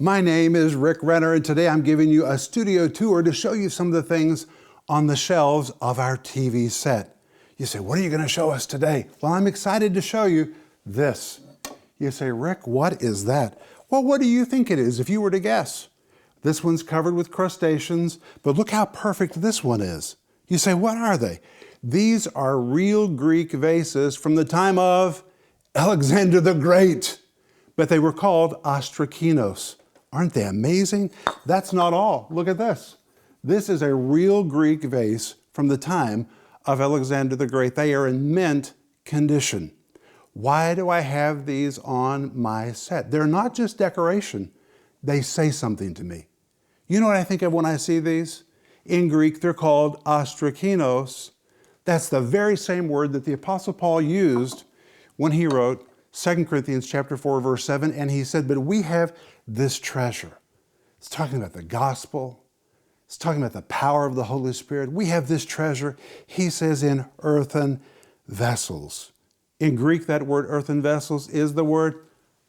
My name is Rick Renner, and today I'm giving you a studio tour to show you some of the things on the shelves of our TV set. You say, what are you going to show us today? Well, I'm excited to show you this. You say, Rick, what is that? Well, what do you think it is if you were to guess? This one's covered with crustaceans, but look how perfect this one is. You say, what are they? These are real Greek vases from the time of Alexander the Great, but they were called ostrakinos. Aren't they amazing? That's not all. Look at this. This is a real Greek vase from the time of Alexander the Great. They are in mint condition. Why do I have these on my set? They're not just decoration. They say something to me. You know what I think of when I see these? In Greek, they're called ostrakinos. That's the very same word that the Apostle Paul used when he wrote 2 Corinthians chapter 4, verse 7, and he said, but we have this treasure. It's talking about the gospel. It's talking about the power of the Holy Spirit. We have this treasure, he says, in earthen vessels. In Greek, that word earthen vessels is the word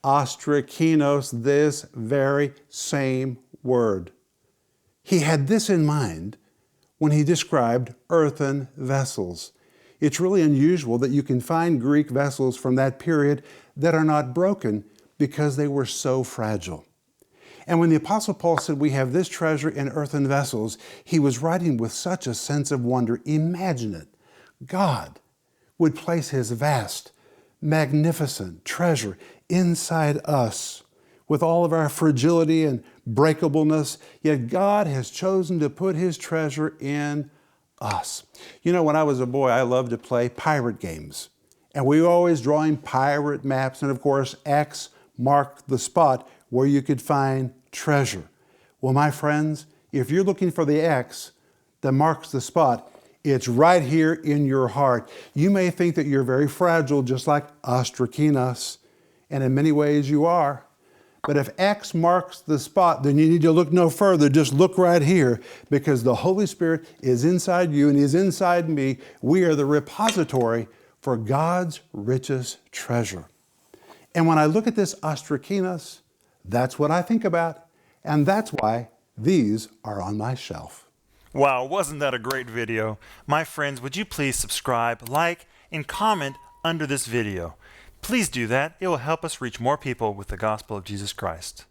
ostrakinos, this very same word. He had this in mind when he described earthen vessels. It's really unusual that you can find Greek vessels from that period that are not broken because they were so fragile. And when the Apostle Paul said, we have this treasure in earthen vessels, he was writing with such a sense of wonder. Imagine it. God would place his vast, magnificent treasure inside us with all of our fragility and breakableness, yet God has chosen to put his treasure in us. You know, when I was a boy, I loved to play pirate games. And we were always drawing pirate maps, and of course, X marked the spot where you could find treasure. Well, my friends, if you're looking for the X that marks the spot, it's right here in your heart. You may think that you're very fragile, just like ostrakinos, and in many ways you are. But if X marks the spot, then you need to look no further. Just look right here, because the Holy Spirit is inside you and is inside me. We are the repository for God's richest treasure. And when I look at this ostrakinos, that's what I think about. And that's why these are on my shelf. Wow, wasn't that a great video? My friends, would you please subscribe, like, and comment under this video? Please do that. It will help us reach more people with the gospel of Jesus Christ.